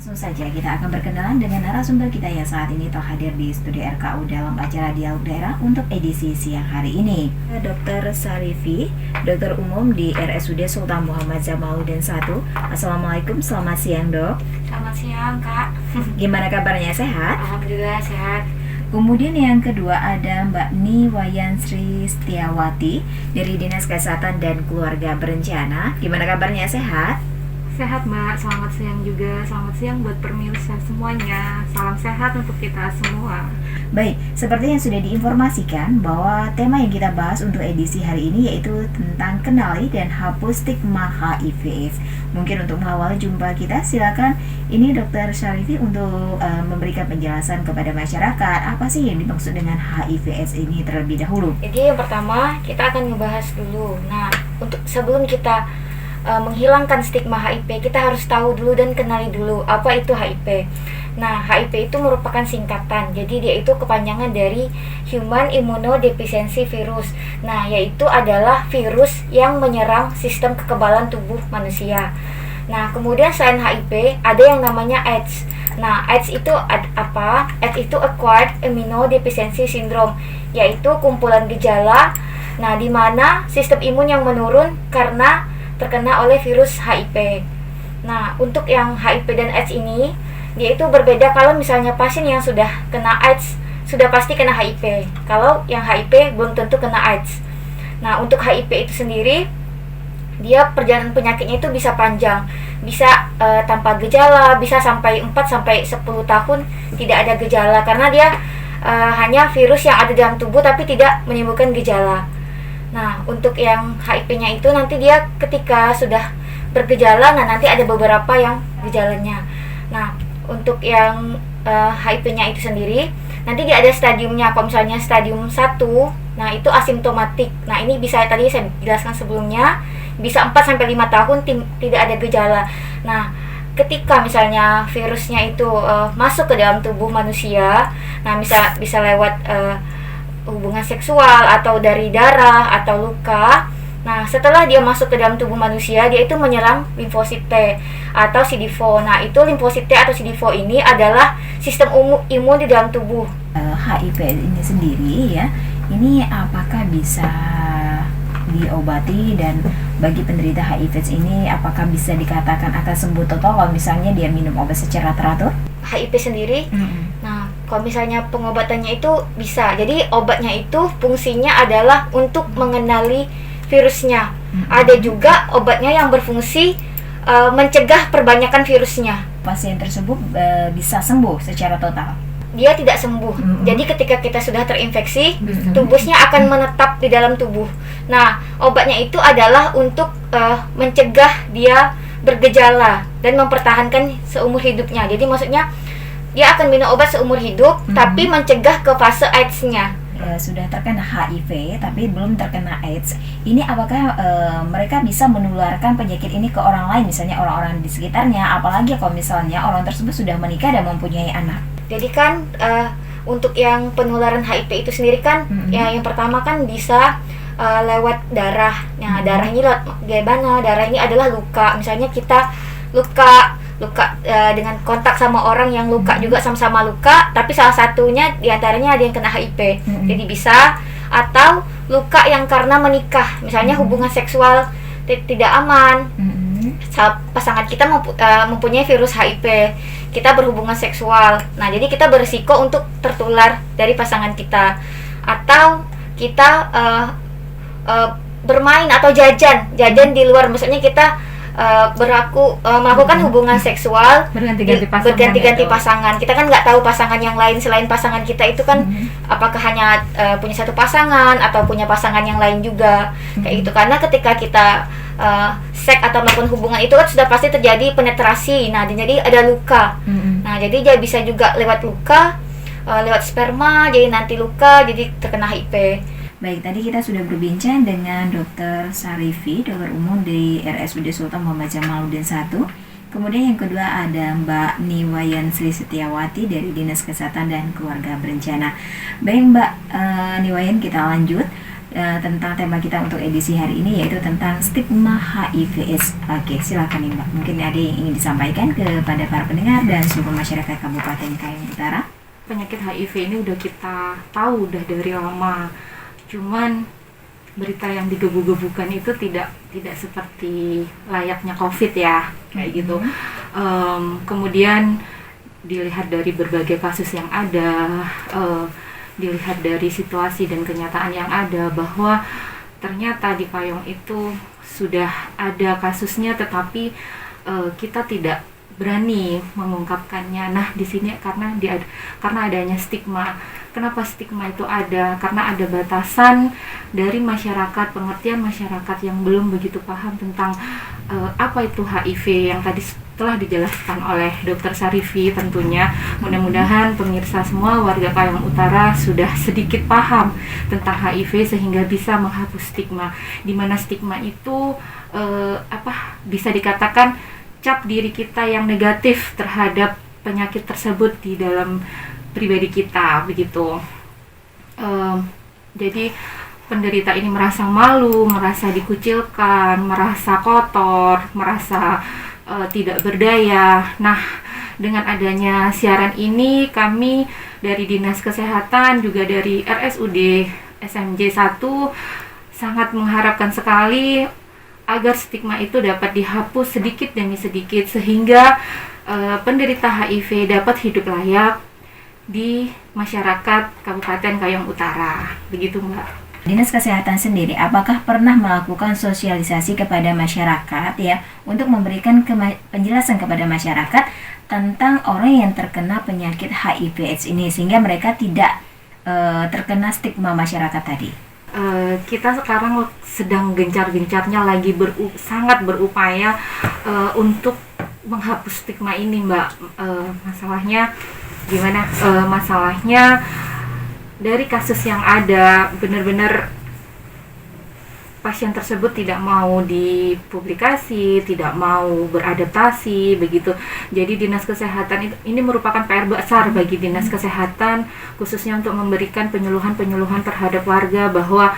Langsung saja kita akan berkenalan dengan narasumber kita yang saat ini telah hadir di studio RKU dalam acara Dialog Daerah untuk edisi siang hari ini. Dr. Sarifi, dokter umum di RSUD Sultan Muhammad Jamaluddin I. Assalamualaikum, selamat siang dok. Selamat siang Kak. Gimana kabarnya, sehat? Alhamdulillah sehat. Kemudian yang kedua ada Mbak Niwayan Sri Setiawati dari Dinas Kesehatan dan Keluarga Berencana. Gimana kabarnya, sehat? Sehat Mbak, selamat siang juga. Selamat siang buat pemirsa semuanya. Salam sehat untuk kita semua. Baik, seperti yang sudah diinformasikan bahwa tema yang kita bahas untuk edisi hari ini yaitu tentang kenali dan hapus stigma HIV/AIDS. Mungkin untuk mengawali jumpa kita, silakan ini Dr. Syarifi untuk memberikan penjelasan kepada masyarakat apa sih yang dimaksud dengan HIV/AIDS ini terlebih dahulu. Jadi yang pertama kita akan ngebahas dulu. Nah, untuk sebelum kita menghilangkan stigma HIV, kita harus tahu dulu dan kenali dulu apa itu HIV. Nah, HIV itu merupakan singkatan, jadi dia itu kepanjangan dari Human Immunodeficiency Virus. Nah, yaitu adalah virus yang menyerang sistem kekebalan tubuh manusia. Nah, kemudian selain HIV, ada yang namanya AIDS. Nah, AIDS itu apa? AIDS itu Acquired Immunodeficiency Syndrome, yaitu kumpulan gejala, nah di mana sistem imun yang menurun karena terkena oleh virus HIV. Nah, untuk yang HIV dan AIDS ini, dia itu berbeda. Kalau misalnya pasien yang sudah kena AIDS, sudah pasti kena HIV. Kalau yang HIV belum tentu kena AIDS. Nah, untuk HIV itu sendiri, dia perjalanan penyakitnya itu bisa panjang. Bisa tanpa gejala, bisa sampai 4-10 tahun tidak ada gejala. Karena dia hanya virus yang ada dalam tubuh tapi tidak menimbulkan gejala. Nah, untuk yang HIV-nya itu nanti dia ketika sudah bergejala, nah nanti ada beberapa yang gejalanya. Nah, untuk yang HIV-nya itu sendiri, nanti dia ada stadiumnya. Kalau misalnya stadium 1, nah itu asimptomatik. Nah, ini bisa tadi saya jelaskan sebelumnya, bisa 4-5 tahun tidak ada gejala. Nah, ketika misalnya virusnya itu masuk ke dalam tubuh manusia, nah bisa lewat hubungan seksual atau dari darah atau luka. Nah, setelah dia masuk ke dalam tubuh manusia, dia itu menyerang limfosit T atau CD4. Nah, itu limfosit T atau CD4 ini adalah sistem imun di dalam tubuh. HIV ini sendiri ya, ini apakah bisa diobati, dan bagi penderita HIV ini apakah bisa dikatakan akan sembuh total kalau misalnya dia minum obat secara teratur? HIV sendiri, nah kalau misalnya pengobatannya itu bisa. Jadi obatnya itu fungsinya adalah untuk mengenali virusnya. Ada juga obatnya yang berfungsi mencegah perbanyakan virusnya. Pasien tersebut bisa sembuh secara total? Dia tidak sembuh. Jadi ketika kita sudah terinfeksi, tubuhnya akan menetap di dalam tubuh. Nah, obatnya itu adalah untuk mencegah dia bergejala dan mempertahankan seumur hidupnya. Jadi maksudnya dia akan minum obat seumur hidup, tapi mencegah ke fase AIDS-nya. Sudah terkena HIV tapi belum terkena AIDS, ini apakah mereka bisa menularkan penyakit ini ke orang lain, misalnya orang-orang di sekitarnya, apalagi kalau misalnya orang tersebut sudah menikah dan mempunyai anak? Jadi kan untuk yang penularan HIV itu sendiri kan, ya yang pertama kan bisa lewat darah. Nah, darah ini lewat gimana? Darah ini adalah luka. Misalnya kita luka dengan kontak sama orang yang luka juga sama-sama luka, tapi salah satunya diantaranya ada yang kena HIV. Jadi bisa, atau luka yang karena menikah, misalnya hubungan seksual tidak aman. Pasangan kita mempunyai virus HIV, kita berhubungan seksual. Nah, jadi kita berisiko untuk tertular dari pasangan kita. Atau kita bermain atau jajan di luar, maksudnya kita melakukan hubungan seksual berganti-ganti pasangan. Kita kan nggak tahu pasangan yang lain selain pasangan kita itu kan apakah hanya punya satu pasangan atau punya pasangan yang lain juga, kayak gitu. Karena ketika kita seks atau melakukan hubungan itu kan sudah pasti terjadi penetrasi. Nah, jadi ada luka. Nah, jadi dia bisa juga lewat luka, lewat sperma, jadi nanti luka, jadi terkena HIV. Baik, tadi kita sudah berbincang dengan Dr. Sarifi, dokter umum di RSUD Sultan Muhammad Jamaluddin I. Kemudian yang kedua ada Mbak Niwayan Sri Setiawati dari Dinas Kesehatan dan Keluarga Berencana. Baik Mbak Niwayan, kita lanjut. tentang tema kita untuk edisi hari ini, yaitu tentang stigma HIV/AIDS. Oke, silakan nih Mbak. Mungkin ada yang ingin disampaikan kepada para pendengar dan seluruh masyarakat Kabupaten Kayong Utara. Penyakit HIV ini udah kita tahu udah dari lama. Cuman berita yang digebu-gebukan itu tidak seperti layaknya COVID ya, kayak gitu. Kemudian dilihat dari berbagai kasus yang ada, dilihat dari situasi dan kenyataan yang ada, bahwa ternyata di Kayong itu sudah ada kasusnya, tetapi kita tidak berani mengungkapkannya. Nah, di sini karena adanya stigma. Kenapa stigma itu ada? Karena ada batasan dari masyarakat, pengertian masyarakat yang belum begitu paham tentang apa itu HIV yang tadi telah dijelaskan oleh Dr. Sarifi tentunya. Mudah-mudahan pemirsa semua warga Kayong Utara sudah sedikit paham tentang HIV sehingga bisa menghapus stigma. Di mana stigma itu bisa dikatakan cap diri kita yang negatif terhadap penyakit tersebut di dalam pribadi kita, begitu. Jadi penderita ini merasa malu, merasa dikucilkan, merasa kotor, merasa tidak berdaya. Nah, dengan adanya siaran ini, kami dari Dinas Kesehatan juga dari RSUD SMJ 1 sangat mengharapkan sekali agar stigma itu dapat dihapus sedikit demi sedikit, sehingga penderita HIV dapat hidup layak di masyarakat Kabupaten Kayong Utara. Begitu, Mbak. Dinas Kesehatan sendiri apakah pernah melakukan sosialisasi kepada masyarakat ya untuk memberikan penjelasan kepada masyarakat tentang orang yang terkena penyakit HIV/AIDS ini sehingga mereka tidak terkena stigma masyarakat tadi? Kita sekarang sedang gencar-gencarnya lagi sangat berupaya untuk menghapus stigma ini, Mbak. Masalahnya gimana? Masalahnya dari kasus yang ada, benar-benar pasien tersebut tidak mau dipublikasi, tidak mau beradaptasi, begitu. Jadi Dinas Kesehatan ini merupakan PR besar bagi Dinas Kesehatan, khususnya untuk memberikan penyuluhan-penyuluhan terhadap warga bahwa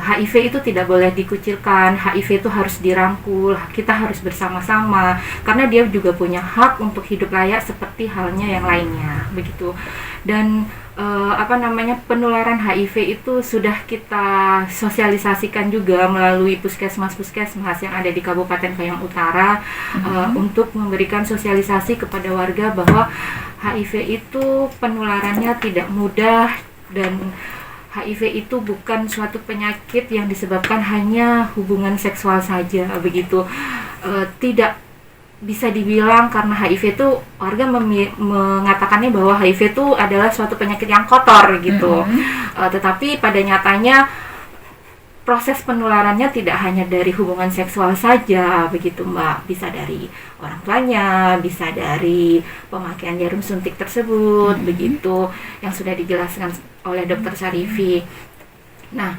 HIV itu tidak boleh dikucilkan, HIV itu harus dirangkul, kita harus bersama-sama, karena dia juga punya hak untuk hidup layak seperti halnya yang lainnya, begitu. Dan penularan HIV itu sudah kita sosialisasikan juga melalui puskesmas yang ada di Kabupaten Kayong Utara, untuk memberikan sosialisasi kepada warga bahwa HIV itu penularannya tidak mudah dan HIV itu bukan suatu penyakit yang disebabkan hanya hubungan seksual saja, begitu. Tidak bisa dibilang karena HIV itu warga mengatakannya bahwa HIV itu adalah suatu penyakit yang kotor gitu. Tetapi pada nyatanya proses penularannya tidak hanya dari hubungan seksual saja, begitu, Mbak. Bisa dari orang tuanya, bisa dari pemakaian jarum suntik tersebut, begitu, yang sudah dijelaskan oleh Dr. Sarifi. Nah,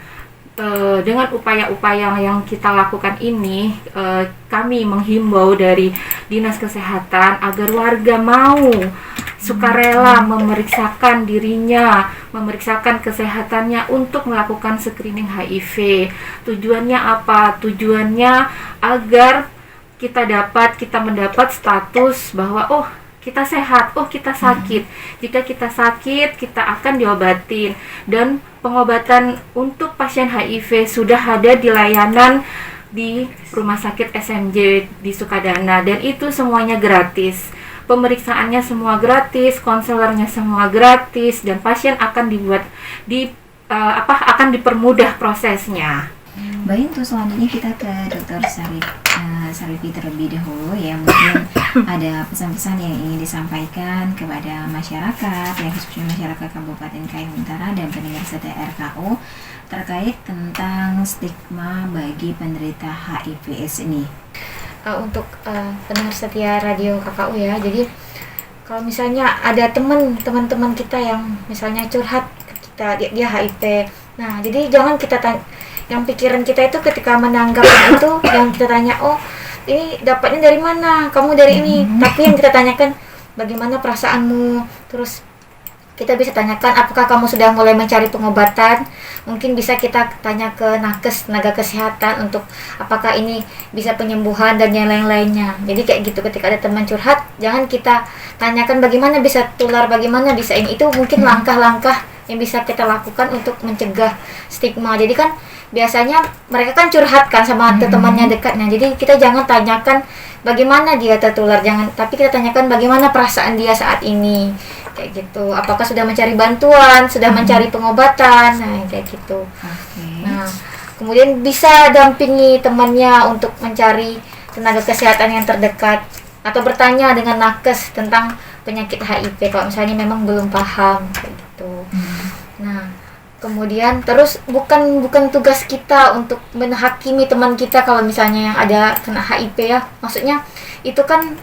dengan upaya-upaya yang kita lakukan ini, kami menghimbau dari Dinas Kesehatan agar warga mau sukarela memeriksakan dirinya, memeriksakan kesehatannya untuk melakukan screening HIV. Tujuannya apa? Tujuannya agar kita mendapat status bahwa kita sehat, kita sakit. Jika kita sakit, kita akan diobatin. Dan pengobatan untuk pasien HIV sudah ada di layanan di Rumah Sakit SMJ di Sukadana, dan itu semuanya gratis. Pemeriksaannya semua gratis, konselernya semua gratis, dan pasien akan akan dipermudah prosesnya. Baik, untuk selanjutnya kita ke Dr. Sarifi terlebih dahulu ya. Mungkin ada pesan-pesan yang ingin disampaikan kepada masyarakat, yang khususnya masyarakat Kabupaten Kayong Utara dan pendengar setia RKU terkait tentang stigma bagi penderita HIV/AIDS ini. Untuk pendengar setia radio KKU ya, jadi kalau misalnya ada teman-teman kita yang misalnya curhat ke kita, dia HIV, nah jadi jangan kita yang pikiran kita itu ketika menanggapi itu yang kita tanya, ini dapatnya dari mana, kamu dari ini, tapi yang kita tanyakan bagaimana perasaanmu, terus kita bisa tanyakan apakah kamu sudah mulai mencari pengobatan. Mungkin bisa kita tanya ke nakes, tenaga kesehatan, untuk apakah ini bisa penyembuhan dan yang lain-lainnya. Jadi kayak gitu, ketika ada teman curhat, jangan kita tanyakan bagaimana bisa tular, bagaimana bisa ini. Itu mungkin langkah-langkah yang bisa kita lakukan untuk mencegah stigma. Jadi kan biasanya mereka kan curhat kan sama temannya dekatnya. Jadi kita jangan tanyakan bagaimana dia tertular, tapi kita tanyakan bagaimana perasaan dia saat ini. Kayak gitu. Apakah sudah mencari bantuan, sudah mencari pengobatan, nah kayak gitu. Nah, kemudian bisa dampingi temannya untuk mencari tenaga kesehatan yang terdekat, atau bertanya dengan nakes tentang penyakit HIV kalau misalnya memang belum paham kayak gitu. Nah, kemudian terus bukan tugas kita untuk menghakimi teman kita kalau misalnya yang ada kena HIV ya. Maksudnya itu kan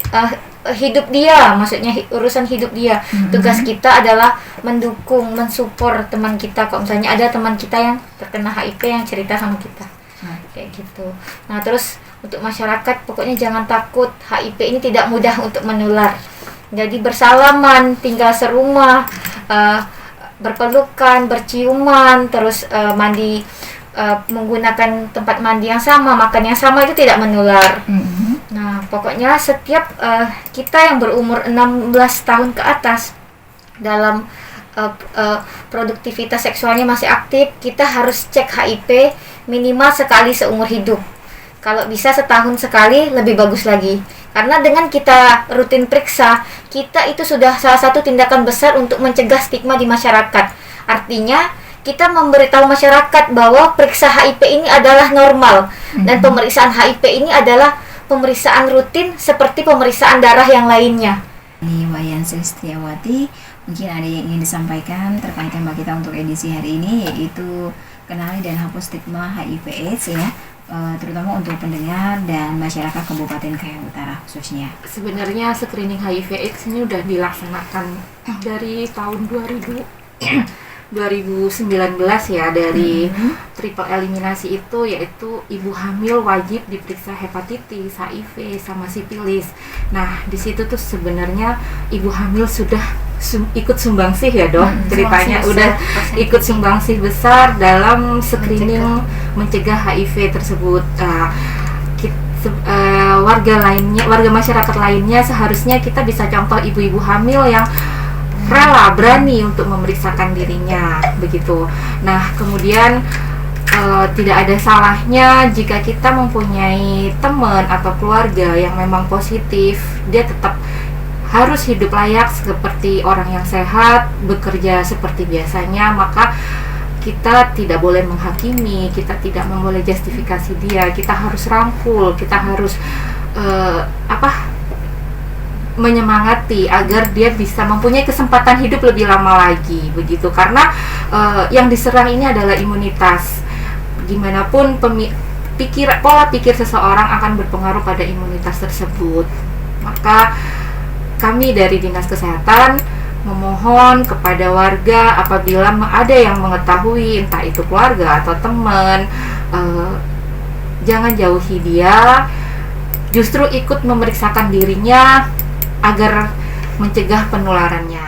hidup dia, maksudnya urusan hidup dia. Tugas kita adalah mendukung, mensupport teman kita kalau misalnya ada teman kita yang terkena HIV yang cerita sama kita. Kayak gitu. Nah, terus untuk masyarakat pokoknya jangan takut, HIV ini tidak mudah untuk menular. Jadi bersalaman, tinggal serumah, berpelukan, berciuman, terus mandi, menggunakan tempat mandi yang sama, makan yang sama, itu tidak menular. Nah, pokoknya setiap kita yang berumur 16 tahun ke atas dalam produktivitas seksualnya masih aktif, kita harus cek HIV minimal sekali seumur hidup. Kalau bisa setahun sekali lebih bagus lagi. Karena dengan kita rutin periksa, kita itu sudah salah satu tindakan besar untuk mencegah stigma di masyarakat. Artinya, kita memberitahu masyarakat bahwa periksa HIV ini adalah normal. Dan pemeriksaan HIV ini adalah pemeriksaan rutin seperti pemeriksaan darah yang lainnya. Ini Wayan Sestiawati, mungkin ada yang ingin disampaikan terkait tema kita untuk edisi hari ini, yaitu kenali dan hapus stigma HIV/AIDS ya. Terutama untuk pendengar dan masyarakat Kabupaten Kayak Utara khususnya. Sebenarnya screening HIV/AIDS ini udah dilaksanakan dari tahun 2019 ya, dari triple eliminasi itu, yaitu ibu hamil wajib diperiksa hepatitis, HIV, sama sifilis. Nah, di situ tuh sebenarnya ibu hamil sudah ikut sumbangsih ya dok, ceritanya udah ikut sumbangsih besar dalam screening mencegah HIV tersebut. Warga masyarakat lainnya seharusnya kita bisa contoh ibu-ibu hamil yang rela, berani untuk memeriksakan dirinya begitu. Nah, kemudian tidak ada salahnya jika kita mempunyai teman atau keluarga yang memang positif, dia tetap harus hidup layak seperti orang yang sehat, bekerja seperti biasanya. Maka kita tidak boleh menghakimi, kita tidak boleh justifikasi dia, kita harus rangkul, kita harus menyemangati agar dia bisa mempunyai kesempatan hidup lebih lama lagi begitu. Karena yang diserang ini adalah imunitas. Gimanapun pola pikir seseorang akan berpengaruh pada imunitas tersebut. Maka kami dari Dinas Kesehatan memohon kepada warga, apabila ada yang mengetahui, entah itu keluarga atau teman, jangan jauhi dia, justru ikut memeriksakan dirinya agar mencegah penularannya.